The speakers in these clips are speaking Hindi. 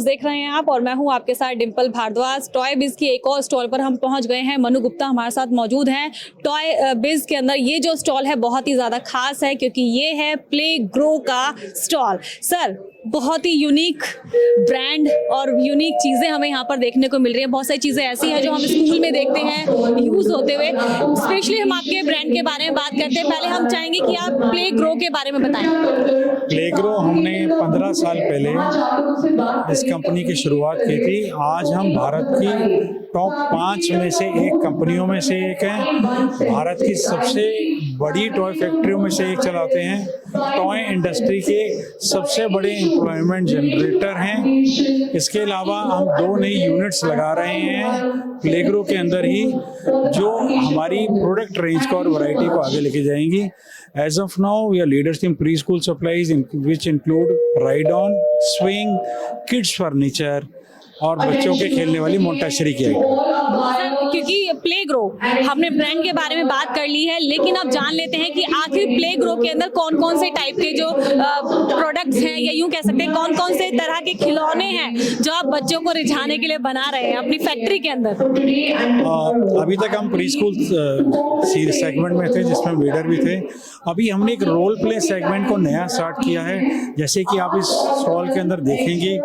देख रहे हैं आप और मैं हूं आपके साथ डिम्पल भारद्वाज। टॉय बिज की एक और स्टॉल पर हम पहुंच गए हैं। मनु गुप्ता हमारे साथ मौजूद हैं। टॉय बिज के अंदर ये जो स्टॉल है बहुत ही ज़्यादा खास है क्योंकि ये है प्ले ग्रो का स्टॉल। सर, बहुत ही यूनिक ब्रांड और यूनिक चीज़ें हमें यहाँ पर देखने को मिल रही है। बहुत सारी चीज़ें ऐसी हैं जो हम स्कूल में देखते हैं यूज़ होते हुए। स्पेशली हम आपके ब्रांड के बारे में बात करते हैं। पहले हम चाहेंगे कि आप प्ले ग्रो के बारे में बताएं। प्ले ग्रो हमने 15 साल पहले इस कंपनी की शुरुआत की थी। आज हम भारत की टॉप 5 में से एक कंपनियों में से एक हैं। भारत की सबसे बड़ी टॉय फैक्ट्रियों में से एक चलाते हैं। टॉय इंडस्ट्री के सबसे बड़े एम्प्लॉयमेंट जनरेटर हैं। इसके अलावा हम 2 नई यूनिट्स लगा रहे हैं प्ले ग्रो के अंदर ही, जो हमारी प्रोडक्ट रेंज को और वैरायटी को आगे लेके जाएंगी। As of now, we are leaders in preschool supplies, which include ride-on, swing, kids furniture और बच्चों के खेलने वाली मोंटेसरी की आइटम। क्योंकि प्ले ग्रो हमने ब्रांड के बारे में बात कर ली है, लेकिन अब जान लेते हैं कि आखिर प्ले ग्रो के अंदर कौन कौन से टाइप के जो प्रोडक्ट्स हैं या यूं कह सकते हैं कौन कौन से तरह के खिलौने हैं जो आप बच्चों को रिझाने के लिए बना रहे हैं अपनी फैक्ट्री के अंदर। अभी तक हम प्री स्कूल सेगमेंट में थे जिसमें वीडर भी थे। अभी हमने एक रोल प्ले सेगमेंट को नया स्टार्ट किया है। जैसे कि आप इस स्टॉल के अंदर देखेंगे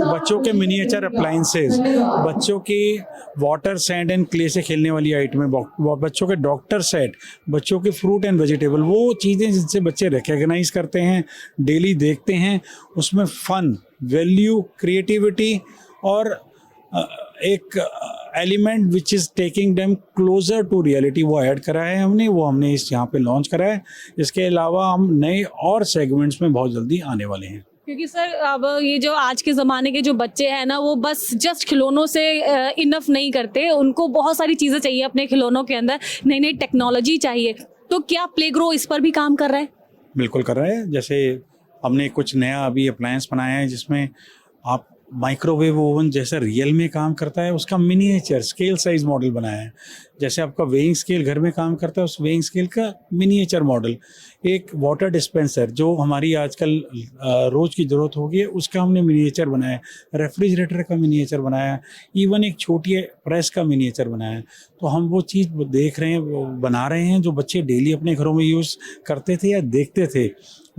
बच्चों के मिनिएचर अप्लायंसेस, बच्चों की वाटर सैंड एंड क्ले से खेलने वाली आइटमें, बच्चों के डॉक्टर सेट, बच्चों के फ्रूट एंड वेजिटेबल, वो चीज़ें जिनसे बच्चे रिकॉग्नाइज करते हैं, डेली देखते हैं। उसमें फन, वैल्यू, क्रिएटिविटी और एक element which is taking them closer to reality वो ऐड करा है हमने। वो हमने इस यहाँ पे लॉन्च करा है। इसके अलावा हम नए और सेगमेंट्स में बहुत जल्दी आने वाले हैं। क्योंकि सर अब ये जो आज के ज़माने के जो बच्चे हैं ना, वो बस जस्ट खिलौनों से इनफ नहीं करते। उनको बहुत सारी चीज़ें चाहिए अपने खिलौनों के अंदर, नई नई टेक्नोलॉजी चाहिए। तो क्या प्ले ग्रो इस पर भी काम कर रहा है? बिल्कुल कर रहा है। जैसे हमने कुछ नया अभी अप्लायंस बनाया है जिसमें आप माइक्रोवेव ओवन जैसा रियल में काम करता है, उसका मिनिएचर स्केल साइज मॉडल बनाया है। जैसे आपका वेइंग स्केल घर में काम करता है, उस वेइंग स्केल का मिनिएचर मॉडल। एक वाटर डिस्पेंसर जो हमारी आजकल रोज़ की ज़रूरत होगी है, उसका हमने मिनिएचर बनाया है। रेफ्रिजरेटर का मिनिएचर बनाया है। इवन एक छोटी प्रेस का मिनिएचर बनाया है। तो हम वो चीज़ देख रहे हैं, वो बना रहे हैं जो बच्चे डेली अपने घरों में यूज़ करते थे या देखते थे,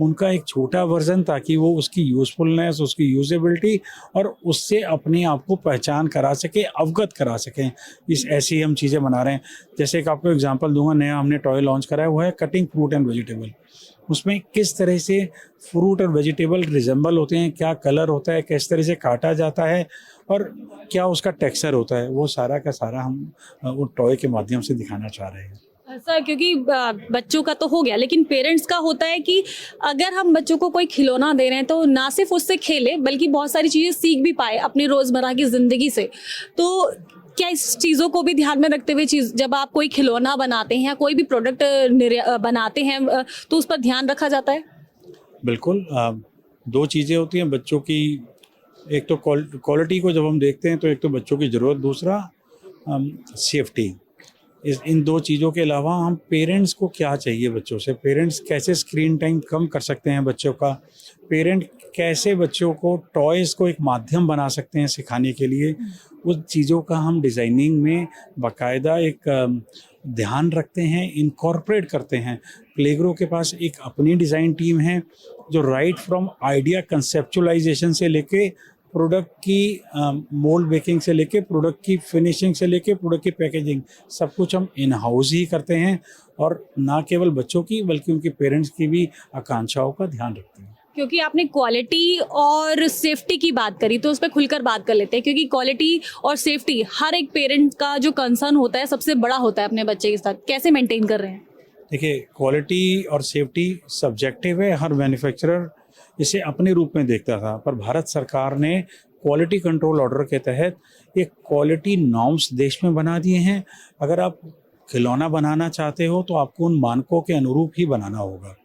उनका एक छोटा वर्जन, ताकि वो उसकी यूज़फुलनेस, उसकी यूजेबिलिटी और उससे अपने आप को पहचान करा सके, अवगत करा सकें। इस ऐसी हम चीज़ें बना रहे हैं। जैसे कि आपको एग्जांपल दूंगा, नया हमने टॉय लॉन्च करा है, वो है कटिंग फ्रूट एंड वेजिटेबल। उसमें किस तरह से फ्रूट और वेजिटेबल रिजेंबल होते हैं, क्या कलर होता है, किस तरह से काटा जाता है और क्या उसका टेक्सचर होता है, वो सारा का सारा हम वो टॉय के माध्यम से दिखाना चाह रहे हैं। सर, क्योंकि बच्चों का तो हो गया, लेकिन पेरेंट्स का होता है कि अगर हम बच्चों को कोई खिलौना दे रहे हैं तो ना सिर्फ उससे खेले बल्कि बहुत सारी चीज़ें सीख भी पाए अपनी रोज़मर्रा की ज़िंदगी से। तो क्या इस चीज़ों को भी ध्यान में रखते हुए जब आप कोई खिलौना बनाते हैं या कोई भी प्रोडक्ट बनाते हैं तो उस पर ध्यान रखा जाता है? बिल्कुल। 2 चीज़ें होती हैं बच्चों की। एक तो क्वालिटी को जब हम देखते हैं तो एक तो बच्चों की ज़रूरत, दूसरा सेफ्टी। इन 2 चीज़ों के अलावा हम पेरेंट्स को क्या चाहिए बच्चों से, पेरेंट्स कैसे स्क्रीन टाइम कम कर सकते हैं बच्चों का, पेरेंट कैसे बच्चों को टॉयज़ को एक माध्यम बना सकते हैं सिखाने के लिए, उस चीज़ों का हम डिज़ाइनिंग में बाकायदा एक ध्यान रखते हैं, इनकॉर्पोरेट करते हैं। प्ले ग्रो के पास एक अपनी डिज़ाइन टीम है जो राइट फ्रॉम आइडिया कंसेप्चुलाइजेशन से लेके प्रोडक्ट की मोल्ड बेकिंग से लेके प्रोडक्ट की फिनिशिंग से लेके प्रोडक्ट की पैकेजिंग, सब कुछ हम इन हाउस ही करते हैं और ना केवल बच्चों की बल्कि उनके पेरेंट्स की भी आकांक्षाओं का ध्यान रखते हैं। क्योंकि आपने क्वालिटी और सेफ्टी की बात करी तो उस पर खुलकर बात कर लेते हैं, क्योंकि क्वालिटी और सेफ्टी हर एक पेरेंट का जो कंसर्न होता है सबसे बड़ा होता है अपने बच्चे के साथ। कैसे मेंटेन कर रहे हैं? देखिए, क्वालिटी और सेफ्टी सब्जेक्टिव है। हर मैन्युफैक्चरर इसे अपने रूप में देखता था, पर भारत सरकार ने क्वालिटी कंट्रोल ऑर्डर के तहत एक क्वालिटी नॉर्म्स देश में बना दिए हैं। अगर आप खिलौना बनाना चाहते हो तो आपको उन मानकों के अनुरूप ही बनाना होगा।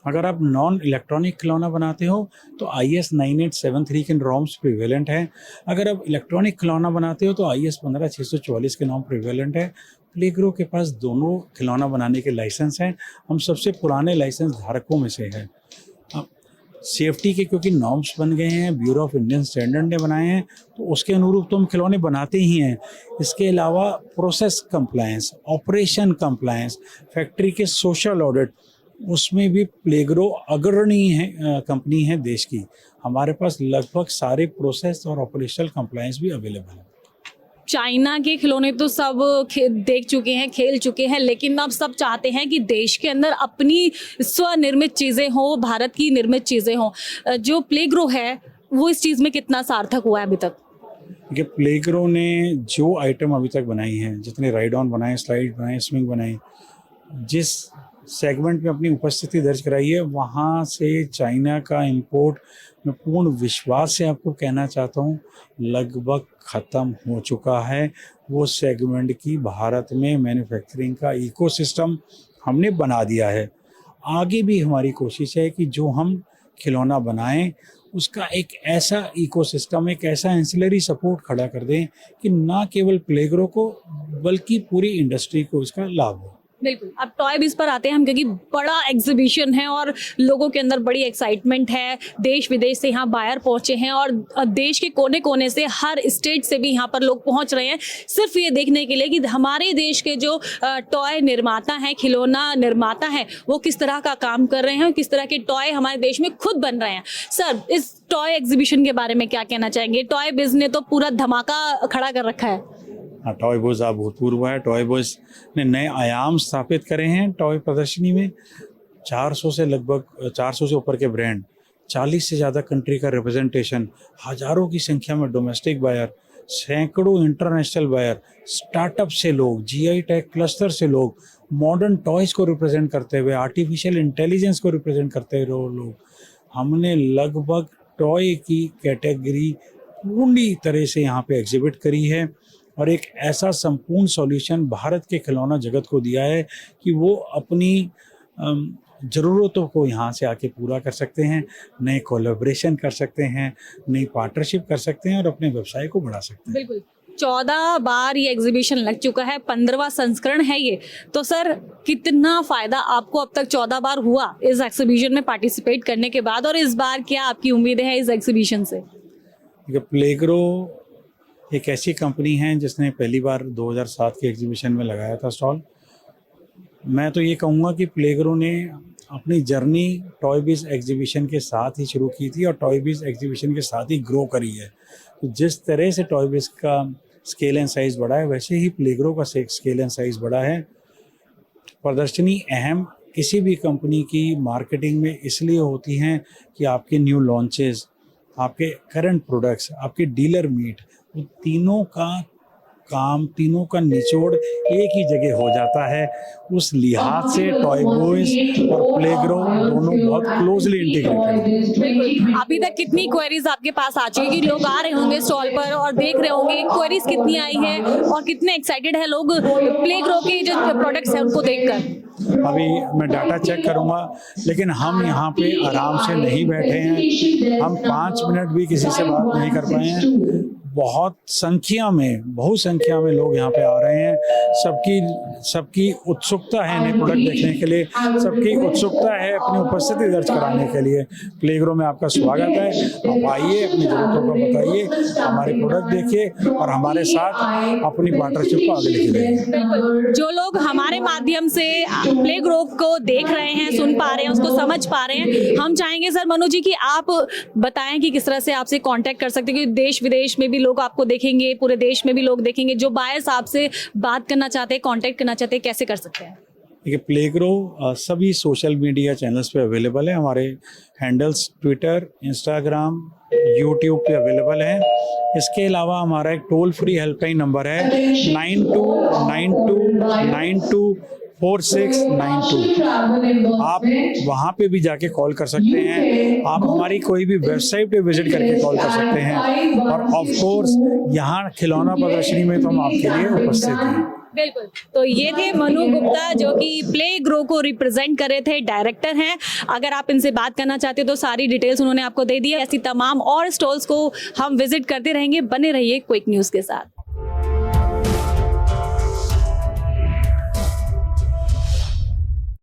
अगर आप नॉन इलेक्ट्रॉनिक खिलौना बनाते हो तो IS 9873 के नॉर्म्स प्रिवेलेंट हैं। अगर आप इलेक्ट्रॉनिक खिलौना बनाते हो तो IS 15644 के नॉर्म प्रिवेलेंट है। प्ले ग्रो के पास दोनों खिलौना बनाने के लाइसेंस हैं। हम सबसे पुराने लाइसेंस धारकों में से हैं। सेफ्टी के क्योंकि नॉर्म्स बन गए हैं, ब्यूरो ऑफ इंडियन स्टैंडर्ड ने बनाए हैं, तो उसके अनुरूप तो हम खिलौने बनाते ही हैं। इसके अलावा process compliance, operation compliance, factory के सोशल ऑडिट, उसमें भी प्लेग्रो अग्रणी है कंपनी है देश की। हमारे पास लगभग सारे प्रोसेस और ऑपरेशनल कंप्लायंस भी अवेलेबल है। चाइना के खिलौने तो सब देख चुके हैं, खेल चुके हैं, लेकिन अब सब चाहते हैं कि देश के अंदर अपनी स्वनिर्मित चीज़ें हों, भारत की निर्मित चीज़ें हों। जो प्लेग्रो है वो इस चीज़ में कितना सार्थक हुआ है अभी तक? देखिए, प्लेग्रो ने जो आइटम अभी तक बनाई हैं, जितने राइड ऑन बनाए, स्लाइड बनाए, स्विंग बनाई, जिस सेगमेंट में अपनी उपस्थिति दर्ज कराई है, वहाँ से चाइना का इंपोर्ट मैं पूर्ण विश्वास से आपको कहना चाहता हूँ लगभग ख़त्म हो चुका है। वो सेगमेंट की भारत में मैन्युफैक्चरिंग का इकोसिस्टम हमने बना दिया है। आगे भी हमारी कोशिश है कि जो हम खिलौना बनाएं उसका एक ऐसा इकोसिस्टम, एक ऐसा एंसिलरी सपोर्ट खड़ा कर दें कि ना केवल प्लेग्रो को बल्कि पूरी इंडस्ट्री को इसका लाभ हो। बिल्कुल। अब टॉय बिज पर आते हैं हम, क्योंकि बड़ा एग्जीबिशन है और लोगों के अंदर बड़ी एक्साइटमेंट है। देश विदेश से यहाँ बायर पहुंचे हैं और देश के कोने कोने से, हर स्टेट से भी यहाँ पर लोग पहुंच रहे हैं, सिर्फ ये देखने के लिए कि हमारे देश के जो टॉय निर्माता हैं, खिलौना निर्माता हैं, वो किस तरह का काम कर रहे हैं और किस तरह के टॉय हमारे देश में खुद बन रहे हैं। सर, इस टॉय एग्जीबिशन के बारे में क्या कहना चाहेंगे? टॉय बिज ने तो पूरा धमाका खड़ा कर रखा है। हाँ, टॉय बोज अभूतपूर्व हुआ है। टॉय बोज ने नए आयाम स्थापित करे हैं टॉय प्रदर्शनी में। 400 से ऊपर के ब्रांड, 40 से ज़्यादा कंट्री का रिप्रेजेंटेशन, हज़ारों की संख्या में डोमेस्टिक बायर, सैकड़ों इंटरनेशनल बायर, स्टार्टअप से लोग, जीआई टैग क्लस्टर से लोग, मॉडर्न टॉयज़ को रिप्रेजेंट करते हुए, आर्टिफिशियल इंटेलिजेंस को रिप्रेजेंट करते हुए लोग। हमने लगभग टॉय की कैटेगरी पूरी तरह से यहाँ पे एग्जिबिट करी है और एक ऐसा संपूर्ण सॉल्यूशन भारत के खिलौना जगत को दिया है कि वो अपनी ज़रूरतों को यहाँ से आके पूरा कर सकते हैं, नए कोलैबोरेशन कर सकते हैं, नई पार्टनरशिप कर सकते हैं और अपने व्यवसाय को बढ़ा सकते हैं। बिल्कुल। 14 बार ये एग्जीबिशन लग चुका है, 15वां संस्करण है ये। तो सर, कितना फ़ायदा आपको अब तक 14 बार हुआ इस एग्जीबिशन में पार्टिसिपेट करने के बाद, और इस बार क्या आपकी उम्मीदें हैं इस एग्जीबिशन से? प्लेग्रो एक ऐसी कंपनी है जिसने पहली बार 2007 के एग्जीबिशन में लगाया था स्टॉल। मैं तो ये कहूँगा कि प्लेग्रो ने अपनी जर्नी टॉय बिज एग्जीबिशन के साथ ही शुरू की थी और टॉय बिज एग्जीबिशन के साथ ही ग्रो करी है। तो जिस तरह से टॉय बिज का स्केल एंड साइज़ बढ़ा है, वैसे ही प्लेग्रो का स्केल एंड साइज़ बढ़ा है। प्रदर्शनी अहम किसी भी कंपनी की मार्केटिंग में इसलिए होती हैं कि आपके न्यू लॉन्चेस, आपके करंट प्रोडक्ट्स, आपके डीलर मीट, वो तीनों का काम, तीनों का निचोड़ एक ही जगह हो जाता है। उस लिहाज से टॉय बॉयज और प्लेग्रो दोनों बहुत क्लोजली इंटीग्रेटेड हैं। अभी तक कितनी क्वेरीज आपके पास आ चुकी है कि लोग आ रहे होंगे स्टॉल पर और देख रहे होंगे, क्वेरीज कितनी आई है और कितने एक्साइटेड है लोग प्लेग्रो के जो प्रोडक्ट्स हैं उनको देखकर? अभी मैं डाटा चेक करूंगा, लेकिन हम यहाँ पे आराम से नहीं बैठे हैं। हम 5 मिनट भी किसी से बात नहीं कर पाए हैं। बहुत संख्या में लोग यहाँ पे आ रहे हैं। सबकी उत्सुकता है नए प्रोडक्ट देखने के लिए, सबकी उत्सुकता है अपनी उपस्थिति दर्ज कराने के लिए। प्लेग्रो में आपका स्वागत है। आप आइए, अपनी जरूरतों को बताइए, हमारे प्रोडक्ट देखिए और हमारे साथ अपनी पार्टनरशिप को आगे लेके जाइए। जो लोग हमारे माध्यम से प्लेग्रो को देख रहे हैं, सुन पा रहे हैं, उसको समझ पा रहे हैं, हम चाहेंगे सर मनु जी कि आप बताएं कि किस तरह से आपसे कांटेक्ट कर सकते हैं, क्योंकि देश विदेश में भी लोग आपको देखेंगे, पूरे देश में भी लोग देखेंगे। जो बायर्स आपसे बात करना चाहते हैं, कांटेक्ट करना चाहते हैं, कैसे कर सकते हैं? देखिए, प्लेग्रो सभी सोशल मीडिया चैनल्स पे अवेलेबल है। हमारे हैंडल्स ट्विटर, इंस्टाग्राम, यूट्यूब पे अवेलेबल है। इसके अलावा हमारा एक टोल फ्री हेल्पलाइन नंबर है 9292924692। आप वहाँ पे भी जाके कॉल कर सकते हैं। आप हमारी कोई भी वेबसाइट पे विजिट करके कॉल कर सकते हैं और ऑफ कोर्स यहाँ खिलौना प्रदर्शनी में तो हम आपके लिए उपस्थित हैं। बिल्कुल। तो ये थे मनु गुप्ता, जो कि प्लेग्रो को रिप्रेजेंट कर रहे थे, डायरेक्टर हैं। अगर आप इनसे बात करना चाहते हो तो सारी डिटेल्स उन्होंने आपको दे दी है। ऐसी तमाम और स्टॉल्स को हम विजिट करते रहेंगे। बने रहिए क्विक न्यूज़ के साथ।